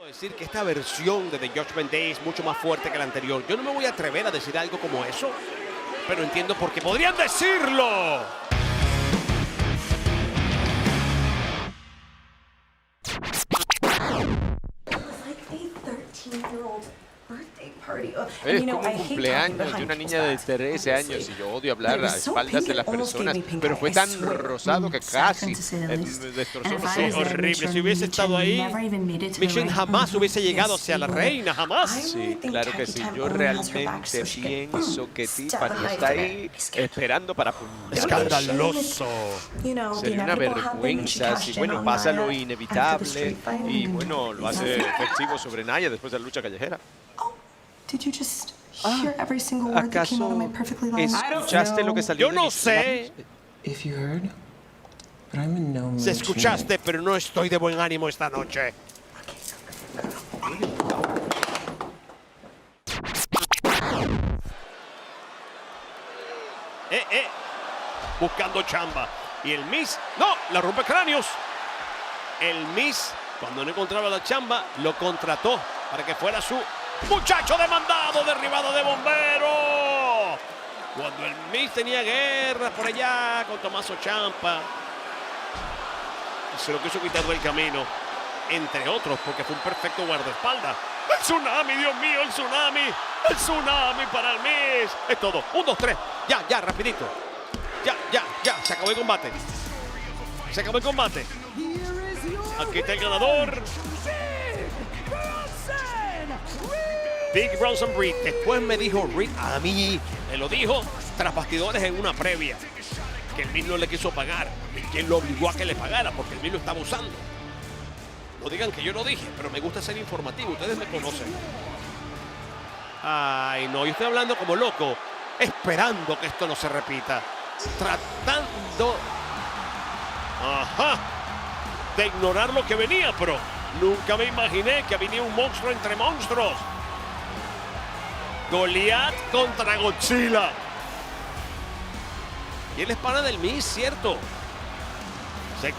Decir que esta versión de The Judgment Day es mucho más fuerte que la anterior. Yo no me voy a atrever a decir algo como eso, pero entiendo por qué podrían decirlo. Es como un cumpleaños de una niña de 13 años y yo odio hablar a espaldas de las personas, pero fue tan rosado que casi destrozó. Sí, horrible. Si hubiese estado ahí, Mission jamás hubiese llegado hacia la reina, jamás. Sí, claro que sí. Yo realmente pienso que Tiffany está ahí esperando para Escandaloso. Sería una vergüenza si, bueno, pasa lo inevitable y, bueno, lo hace efectivo sobre Nia después de la lucha callejera. ¿Acaso escuchaste lo que salió? Yo no sé. Si escuchaste, pero no estoy de buen ánimo esta noche. Buscando chamba. Y el Miz, no, la rompe cráneos. El Miz, cuando no encontraba la chamba, lo contrató para que fuera su muchacho demandado, derribado de bombero. Cuando el Miz tenía guerra por allá con Tommaso Ciampa, se lo quiso quitar del camino, entre otros, porque fue un perfecto guardaespaldas. ¡El tsunami, Dios mío, el tsunami! ¡El tsunami para el Miz! Es todo. 1, 2, 3. Ya, rapidito. Ya. Se acabó el combate. Aquí está el ganador. Big Bronson Reed. Después me dijo Reed a mí, me lo dijo tras bastidores en una previa, que el Miz no le quiso pagar y quien lo obligó a que le pagara porque el Miz lo estaba usando. No digan que yo lo dije, pero me gusta ser informativo, ustedes me conocen. Ay, no, yo estoy hablando como loco, esperando que esto no se repita, tratando de ignorar lo que venía, pero nunca me imaginé que venía un monstruo entre monstruos. Goliat contra Godzilla. Y él es pana del Miz, ¿cierto? Se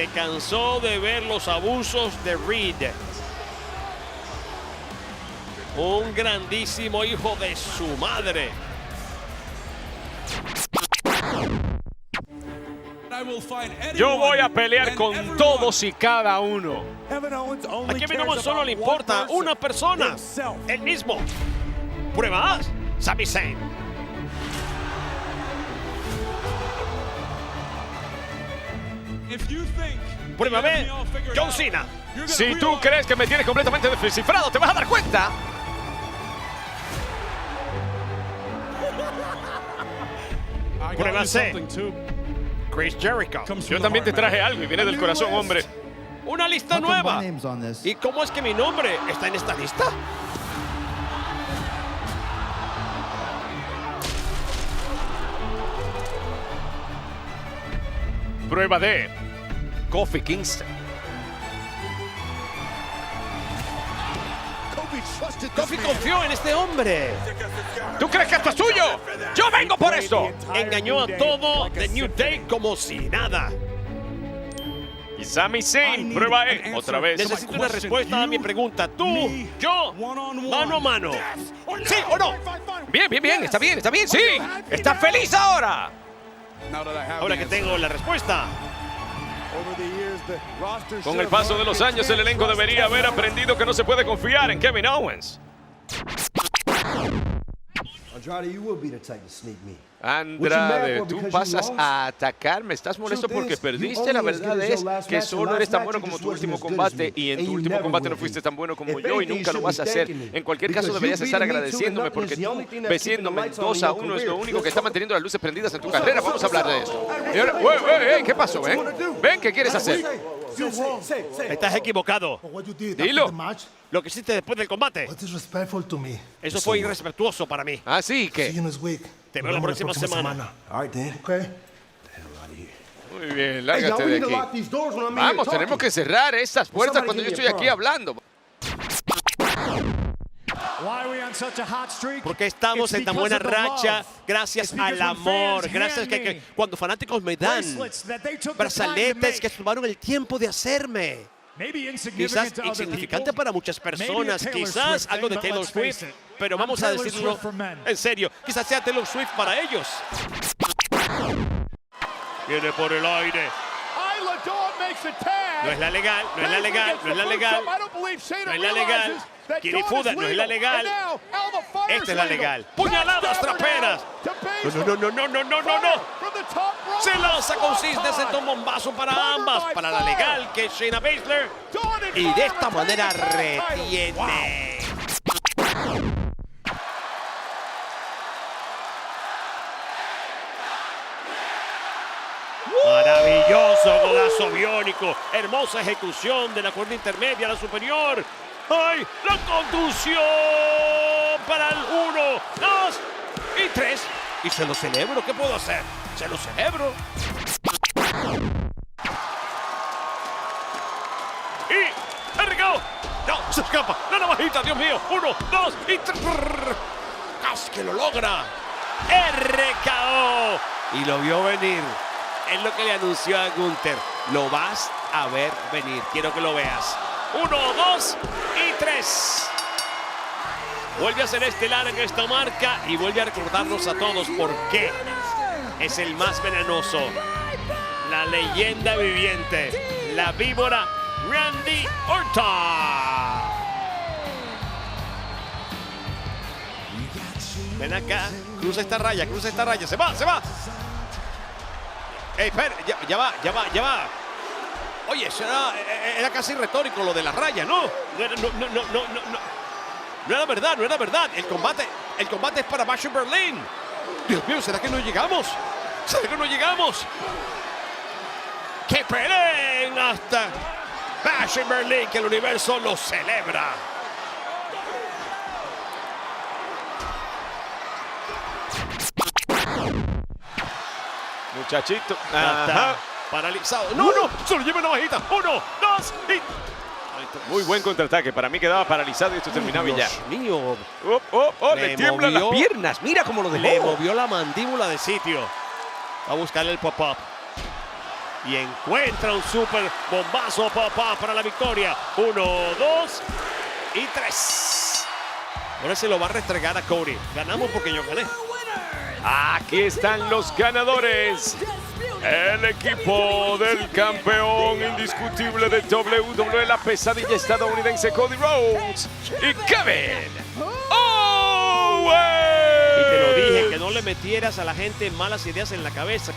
cansó de ver los abusos de Reed. Un grandísimo hijo de su madre. Yo voy a pelear con todos y cada uno. A Kevin Owens solo le importa una persona, el mismo. Prueba A, Sami Zayn. Prueba B, John Cena. Si tú crees que me tienes completamente descifrado, te vas a dar cuenta. Prueba C, Chris Jericho. Yo también te traje algo y viene del corazón, hombre. Una lista nueva. ¿Y cómo es que mi nombre está en esta lista? Prueba D, Kofi Kingston. Kofi confió en este hombre. ¿Tú crees que esto es suyo? ¡Yo vengo por esto! Engañó a todo The New Day como si nada. Y Sami Zayn, prueba E, otra vez. Necesito una respuesta a mi pregunta. Tú, yo, mano a mano. ¿Sí o no? Bien, está bien, sí. ¡Está feliz ahora! Ahora que tengo la respuesta. Con el paso de los años, el elenco debería haber aprendido que no se puede confiar en Kevin Owens. Andrade, tú pasas a atacarme. ¿Estás molesto porque perdiste? La verdad es que solo eres tan bueno como tu último combate y en tu último combate no fuiste tan bueno como yo y nunca lo vas a hacer. En cualquier caso deberías estar agradeciéndome porque tú venciéndome 2-1 es lo único que está manteniendo las luces prendidas en tu carrera. Vamos a hablar de esto. Y ahora, ¿qué pasó? Ven, ¿qué quieres hacer? Estás equivocado. Dilo. Lo que hiciste después del combate. Eso fue irrespetuoso para mí. Así que. Te veo la próxima semana. Muy bien, lárgate de aquí. Vamos, tenemos que cerrar estas puertas cuando yo estoy aquí hablando. Porque estamos en tan buena racha gracias al amor, gracias que cuando fanáticos me dan brazaletes que tomaron el tiempo de hacerme. Quizás insignificante para muchas personas, quizás algo de Taylor Swift, pero vamos a decirlo en serio, quizás sea Taylor Swift para ellos. Viene por el aire. No es la legal, no es la legal, no es la legal, no es la legal. Kirifuda, no es la legal. Esta es la legal. Puñaladas traperas. No. Se lanza con cisnes en un bombazo para ambas. Para la legal, que es Shayna Baszler. Y de esta manera retiene. Maravilloso golazo biónico. Hermosa ejecución de la cuerda intermedia a la superior. ¡Ay! La conducción para el 1, 2 y 3. Y se lo celebro. ¿Qué puedo hacer? Se lo celebro. Y ¡ergo! No, se escapa. La navajita, Dios mío. 1, 2 y 3. Casi que lo logra. RKO. Y lo vio venir. Es lo que le anunció a Gunther. Lo vas a ver venir. Quiero que lo veas. 1, 2 y 3. Vuelve a ser estelar en esta marca y vuelve a recordarnos a todos por qué es el más venenoso. La leyenda viviente, la víbora Randy Orton. Ven acá, cruza esta raya, se va. Ey, espera, ya va. Oye, eso era casi retórico lo de la raya, ¿no? No era verdad. El combate es para Bash Berlin. Dios mío, ¿será que no llegamos? ¡Que peleen hasta Bash Berlin, que el universo lo celebra! Muchachito. Ajá. Paralizado. No, se lo lleva una bajita. 1, 2 y... Muy buen contraataque. Para mí quedaba paralizado y esto terminaba ya. Dios mío. Le tiemblan las piernas. Mira cómo lo dejó. Le movió la mandíbula de sitio. Va a buscarle el pop-up. Y encuentra un super bombazo pop-up para la victoria. 1, 2 y 3. Ahora se lo va a restregar a Cody. Ganamos porque yo gané. Aquí están los ganadores. El equipo del campeón indiscutible de WWE, la pesadilla estadounidense Cody Rhodes y Kevin Owens. Y te lo dije, que no le metieras a la gente malas ideas en la cabeza.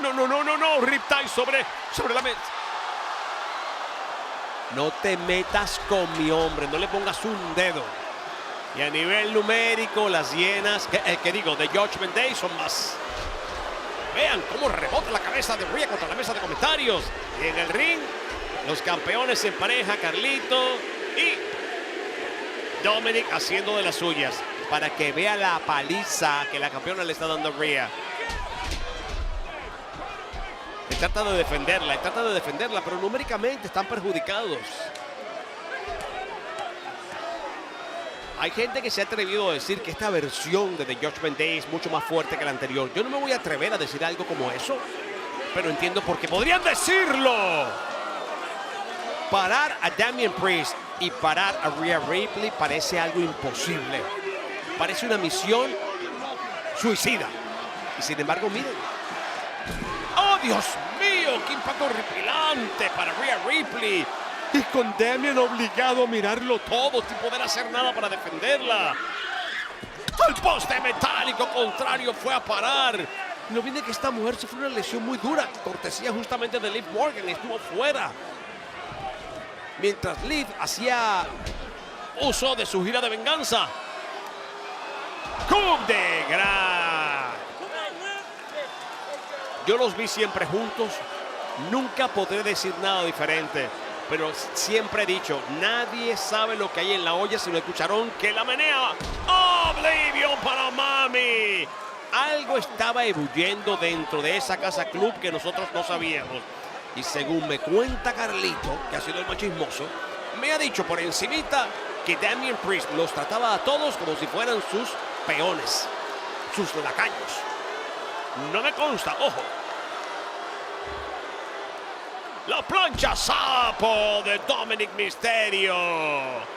No, Riptide sobre la mesa. No te metas con mi hombre, no le pongas un dedo. Y a nivel numérico, las hienas, de Judgment Day son más. Vean cómo rebota la cabeza de Rhea contra la mesa de comentarios. Y en el ring, los campeones en pareja, Carlito y Dominic haciendo de las suyas. Para que vea la paliza que la campeona le está dando a Rhea. Trata de defenderla, pero numéricamente están perjudicados. Hay gente que se ha atrevido a decir que esta versión de The Judgment Day es mucho más fuerte que la anterior. Yo no me voy a atrever a decir algo como eso, pero entiendo por qué podrían decirlo. Parar a Damian Priest y parar a Rhea Ripley parece algo imposible. Parece una misión suicida. Y sin embargo, miren. ¡Oh, Dios mío! ¡Qué impacto horripilante para Rhea Ripley! Y con Damian obligado a mirarlo todo sin poder hacer nada para defenderla. El poste metálico contrario fue a parar. No viene que esta mujer sufrió una lesión muy dura. Cortesía justamente de Liv Morgan. Estuvo fuera. Mientras Liv hacía uso de su gira de venganza. ¡Coup de Gras! Yo los vi siempre juntos. Nunca podré decir nada diferente. Pero siempre he dicho, nadie sabe lo que hay en la olla sino el cucharón que la menea. ¡Oblivion para Mami! Algo estaba ebulliendo dentro de esa casa club que nosotros no sabíamos. Y según me cuenta Carlito, que ha sido el más chismoso, me ha dicho por encimita que Damian Priest los trataba a todos como si fueran sus peones, sus lacayos. No me consta, ojo, La plancha sapo de Dominic Mysterio.